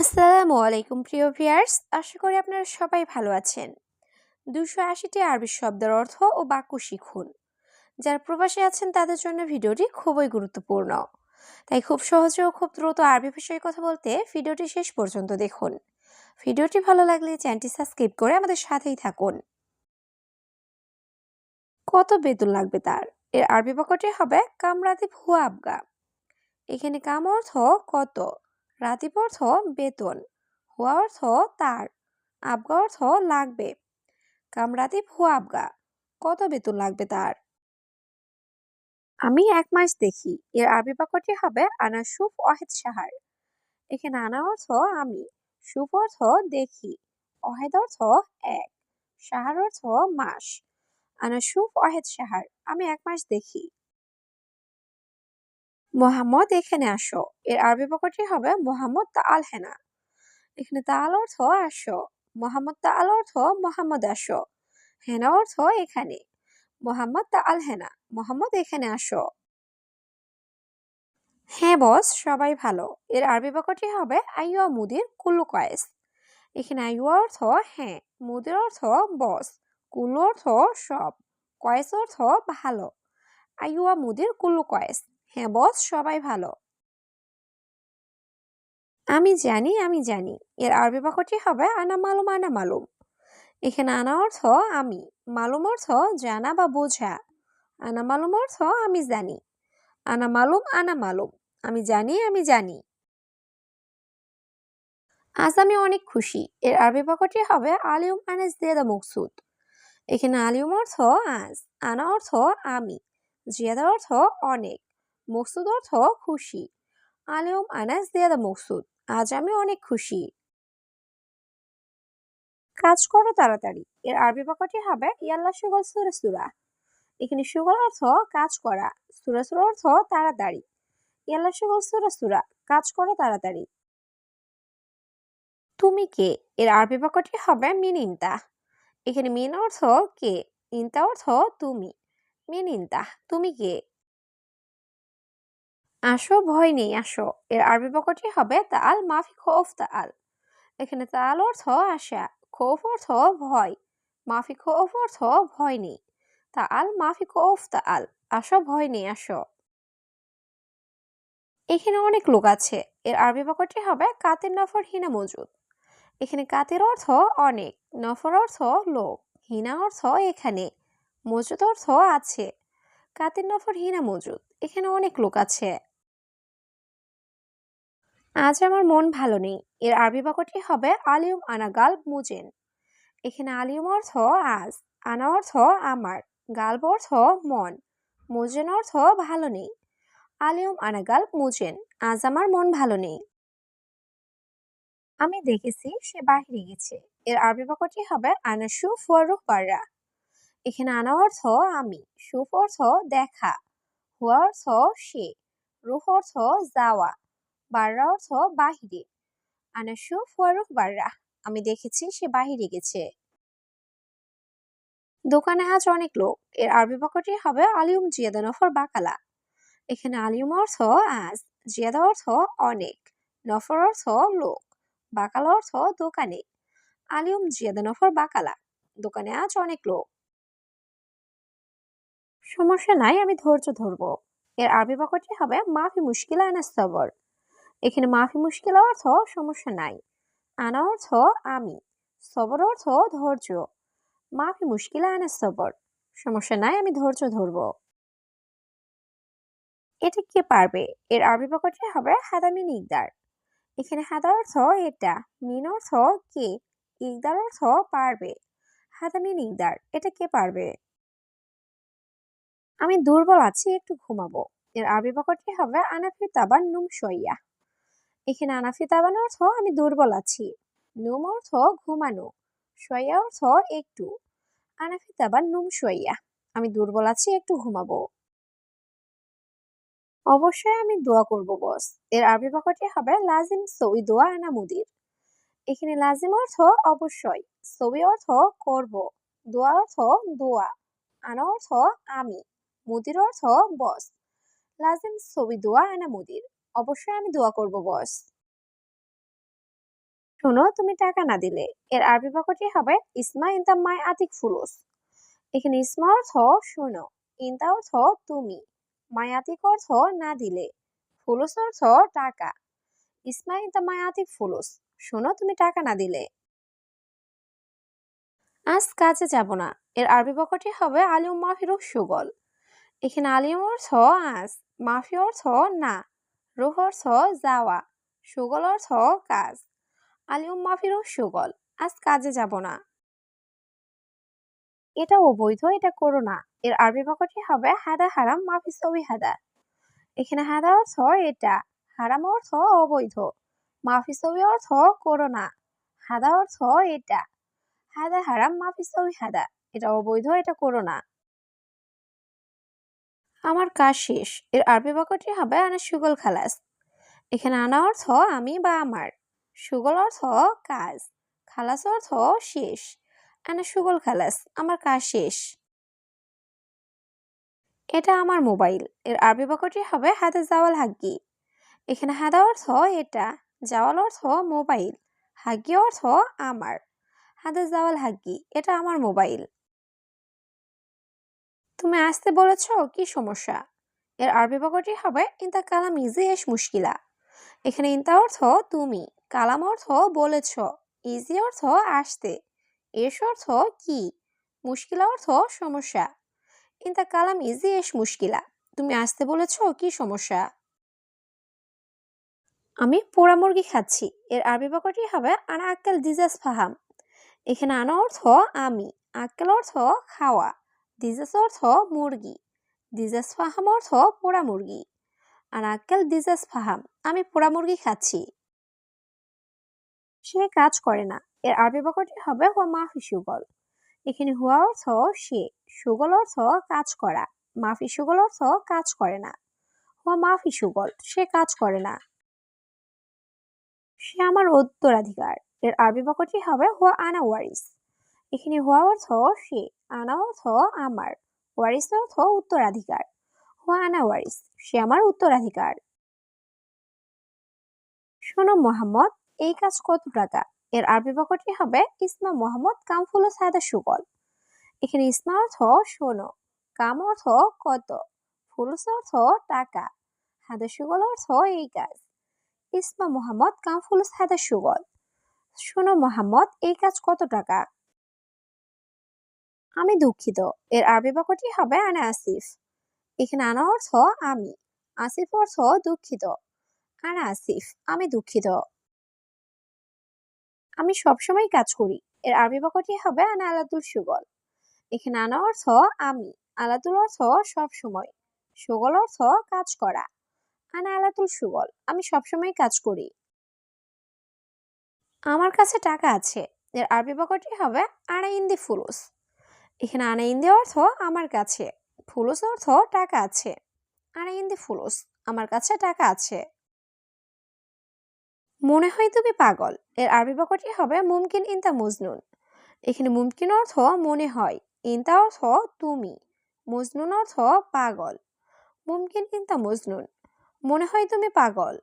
আসসালামু আলাইকুম প্রিয় ভিউয়ার্স, আশা করি আপনারা সবাই ভালো আছেন। 280টি আরবি শব্দের অর্থ ও বাক্য শিখুন। যারা প্রবাসী আছেন তাদের জন্য ভিডিওটি খুবই গুরুত্বপূর্ণ। তাই খুব সহজে ও খুব দ্রুত আরবি ভাষায় কথা বলতে ভিডিওটি শেষ পর্যন্ত দেখুন। ভিডিওটি ভালো লাগলে চ্যানেলটি সাবস্ক্রাইব করে আমাদের সাথেই থাকুন। কত বেতন লাগবে তার? এর আরবি বাক্যটি হবে কামরাতিব হুয়া আবগা। এখানে কাম অর্থ কত, রাতিব অর্থ বেতন, হুয়া অর্থ তার, আবগা অর্থ লাগবে। কামরাতিব হুয়া আবগা, কত বেতন লাগবে তার? আমি 1 মাস দেখি। এর আরবি বাক্যটি হবে আনা শুফ ওয়াহিদ শাহার। এখানে আনা অর্থ আমি, শুফ অর্থ দেখি, ওয়াহিদ অর্থ এক, শাহার অর্থ মাস। আনা শুফ ওয়াহিদ শাহার, আমি 1 মাস দেখি। মোহাম্মদ এখানে আসো। এর আরবি বাক্যটি হবে মোহাম্মদ তাআল হেনা। এখানে তাআল অর্থ আসো, মোহাম্মদ তাআল অর্থ মোহাম্মদ আসো, হেনা অর্থ এখানে। মোহাম্মদ তাআল হেনা, মোহাম্মদ এখানে আসো। হ্যাঁ বস, সবাই ভালো। এর আরবি বাক্যটি হবে আইয়ুয়া মুদির কুল্লু কয়েস। এখানে আইয়ুয়া অর্থ হ্যাঁ, মুদির অর্থ বস, কুল্লু অর্থ সব, কয়েস অর্থ ভালো। আইয়ুয়া মুদির কুল্লু কয়েস, হ্যাঁ বস, সবাই ভালো। আমি জানি, আমি জানি। এর আরবি বাক্যটি হবে আনা মালুম, আনা মালুম। এখানে আনা অর্থ আমি, মালুম অর্থ জানা বা বোঝা। আনা মালুম অর্থ আমি জানি, আনা মালুম, আনা মালুম, আমি জানি, আমি জানি। আজ আমি অনেক খুশি। এর আরবি বাক্যটি হবে আলিউম আনা জিয়াদা মকসুদ। এখানে আলিউম অর্থ আজ, আনা অর্থ আমি, জিয়াদা অর্থ অনেক, মকসুদ অর্থ খুশি। আলিউম আনা জিয়াদা মকসুদ, আজ আমি অনেক খুশি। কাজ করো তাড়াতাড়ি। এর আরবি বাক্যটি হবে ইয়াল্লা শুগল সুরা সুরা। এখানে শুগল অর্থ কাজ করা, সুরা সুরা অর্থ তাড়াতাড়ি। ইয়াল্লা শুগল সুরা সুরা, কাজ করো তাড়াতাড়ি। তুমি কে? এর আরবি বাক্যটি হবে মিন ইনতা। এখানে মিন অর্থ কে, ইনতা অর্থ তুমি। মিন ইনতা, তুমি কে? আসো, ভয় নেই, আসো। এর আরবি বাক্যটি হবে তাআল মাফি খৌফ তাআল। এখানে তাআল অর্থ আসা, খৌফ অর্থ ভয়, মাফি খৌফ অর্থ ভয় নেই। তাআল মাফি খৌফ তাআল, আসো, ভয় নেই, আসো। এখানে অনেক লোক আছে। এর আরবি বাক্যটি হবে কাতের নফর হিনা মজুদ। এখানে কাতের অর্থ অনেক, নফর অর্থ লোক, হিনা অর্থ এখানে, মজুদ অর্থ আছে। কাতের নফর হিনা মজুদ, এখানে অনেক লোক আছে। আজ আমার মন ভালো নেই। এর আরবি বাক্যটি হবে আলিউম আনা গালব মুজেন। এখানে আলিউম অর্থ আজ, আনা অর্থ আমার, গালব অর্থ মন, মুজেন অর্থ ভালো নেই। আলিউম আনা গালব মুজেন, আজ আমার মন ভালো নেই। আমি দেখেছি সে বাহিরে গেছে। এর আরবি বাক্যটি হবে আনা শুফ ওয়া রুহ বাররা। এখানে আনা অর্থ আমি, শুফ অর্থ দেখা, হুয়া অর্থ সে, রুহ অর্থ যাওয়া, বাররা অর্থ বাহিরে। আনা শুফ ওয়া রুহ বাররা, আমি দেখেছি সে বাহিরে গেছে। দোকানে আজ অনেক লোক। এর আরবি বাক্যটি হবে আলিউম জিয়াদা নফর বাকালা। এখানে আলিউম অর্থ আজ, জিয়াদা অর্থ অনেক, নফর অর্থ লোক, বাকালা অর্থ দোকানে। আলিউম জিয়াদা নফর বাকালা, দোকানে আজ অনেক লোক। সমস্যা নাই, আমি ধৈর্য ধরবো। এর আরবি বাক্যটি হবে মাফি মুশকিলা আনা সবর। এখানে মাফি মুশকিলা অর্থ সমস্যা নাই, আনা অর্থ আমি, সবর অর্থ ধৈর্য। মাফি মুশকিলা আনা সবর, সমস্যা নাই, আমি ধৈর্য ধরবো। এটা কে পারবে? এর আরবি বাক্যটি হবে হাদা মিন ইকদার। এখানে হাদা অর্থ এটা, মিন অর্থ কে, ইকদার অর্থ পারবে। হাদা মিন ইকদার, এটা কে পারবে? আমি দুর্বল আছি, একটু ঘুমাবো। এর আরবি বাক্যটি হবে আনাফি তাবান নুম সইয়া। এখানে আনাফি তাবান অর্থ আমি দুর্বল আছি, নুম অর্থ ঘুমানো, সইয়া অর্থ একটু। আনাফি তাবান নুম সইয়া, আমি দুর্বল আছি, একটু ঘুমাবো। অবশ্যই আমি দোয়া করব বস। এর আরবি বাক্যটি হবে লাজিম সউই দোয়া আনা মুদির। এখানে লাজিম অর্থ অবশ্যই, সউই অর্থ করব, দোয়া অর্থ দোয়া, আনা অর্থ আমি, মুদির অর্থ বস। লাজিম সউই দোয়া আনা মুদির, অবশ্যই আমি দোয়া করব বস। শোনো তুমি টাকা না দিলে। এর আরবি বাক্যটি হবে ইসমা ইনতা মাই আতিক ফুলুস। এখানে ইসমা অর্থ শোনো, ইনতা অর্থ তুমি, মাই আতিক অর্থ না দিলে, ফুলুস অর্থ টাকা। ইসমা ইনতা মাই আতিক ফুলুস, শোনো তুমি টাকা না দিলে। আজ কাজে যাব না। এর আরবি বাক্যটি হবে আলিম মাফিরু সুগল। এখানে আলিম অর্থ আজ, মাফি অর্থ না, রুহ অর্থ যাওয়া, সুগল অর্থ কাজ। আলিম মাফিরু সুগল, আজ কাজে যাব না। এটা অবৈধ, এটা করো না। এর আরবি বাক্যটি হবে হাদা হারাম মাফি সবি হাদা। এখানে হাদা অর্থ এটা, হারাম অর্থ অবৈধ, মাফি সবি অর্থ করো না, হাদা অর্থ এটা। হাদা হারাম মাফি সবি হাদা, এটা অবৈধ, এটা করো না। আমার কাজ শেষ। এর আরবি বাক্যটি হবে আনা সুগল খালাস। এখানে আনা অর্থ আমি বা আমার, সুগল অর্থ কাজ, খালাস অর্থ শেষ। আনা সুগল খালাস, আমার কাজ শেষ। এটা আমার মোবাইল। এর আরবি বাক্যটি হবে হাদা জাওয়াল হাগ্গি। এখানে হাদা অর্থ এটা, জাওয়াল অর্থ মোবাইল, হাগ্গি অর্থ আমার। হাদা জাওয়াল হাগ্গি, এটা আমার মোবাইল। তুমি আসতে বলেছ, কি সমস্যা? এর আরবি বাক্যটি হবে ইনতা কালাম ইজি এস মুশকিলা। এখানে ইনতা অর্থ তুমি, কালাম অর্থ বলেছ, ইজি অর্থ আসতে, এস অর্থ কি, মুশকিলা অর্থ সমস্যা। ইনতা কালাম ইজি এস মুশকিলা, তুমি আসতে বলেছ, কি সমস্যা? আমি পোড়া মুরগি খাচ্ছি। এর আরবি বাক্যটি হবে আনা আক্কেল দিজাস ফাহাম। এখানে আনা অর্থ আমি, আক্কেল অর্থ খাওয়া, দিজাস অর্থ মুরগি, দিজাস ফাহাম অর্থ পোড়া মুরগি। আর আক্কেল দিজাস ফাহাম, আমি পোড়া মুরগি খাচ্ছি। সে কাজ করে না। এর আরবি বাক্যটি হবে হুয়া মাফি সুগল। এখানে হুয়া অর্থ সে, সুগল অর্থ কাজ করা, মাফি সুগল অর্থ কাজ করে না। হুয়া মাফি সুগল, সে কাজ করে না। সে আমার উত্তরাধিকার। এর আরবি বাক্যটি হবে হুয়া আনা ওয়ারিস। এখানে হুয়া অর্থ সে, আনা অর্থ আমার, ওয়ারিস অর্থ উত্তরাধিকার। হুয়া আনা ওয়ারিস, সে আমার উত্তরাধিকার। শোনো মোহাম্মদ, এই কাজ কত টাকা? এর আরবি বাক্যটি হবে ইসমা মোহাম্মদ কাম ফুলুস হাদা সুগল। এখানে ইসমা অর্থ শোনো, কাম অর্থ কত, ফুলুস অর্থ টাকা, হাদা সুগল অর্থ এই কাজ। ইসমা মোহাম্মদ কাম ফুলুস হাদা সুগল, শোনো মোহাম্মদ, এই কাজ কত টাকা? আমি দুঃখিত। এর আরবি বাক্যটি হবে আনা আসিফ। এখানে আনা অর্থ আমি, আসিফ অর্থ দুঃখিত। আনা আসিফ, আমি দুঃখিত। আমি সবসময় কাজ করি। এর আরবি বাক্যটি হবে আনা আলাতুল সুগল। এখানে আনা অর্থ আমি, আলাতুল অর্থ সব সময়, সুগল অর্থ কাজ করা। আনা আলাতুল সুগল, আমি সবসময় কাজ করি। আমার কাছে টাকা আছে। এর আরবি বাক্যটি হবে আনা ইন্দি ফুলুস। এখানে আনা ইন্দি অর্থ আমার কাছে, ফুলুস অর্থ টাকা আছে। আনা ইন্দি ফুলুস, আমার কাছে টাকা আছে। মনে হয় তুমি পাগল। এর আরবি বাক্যটি হবে মুমকিন ইনতা মজনুন। এখানে মুমকিন অর্থ মনে হয়, ইনতা অর্থ তুমি, মজনুন অর্থ পাগল। মুমকিন ইনতা মজনুন, মনে হয় তুমি পাগল।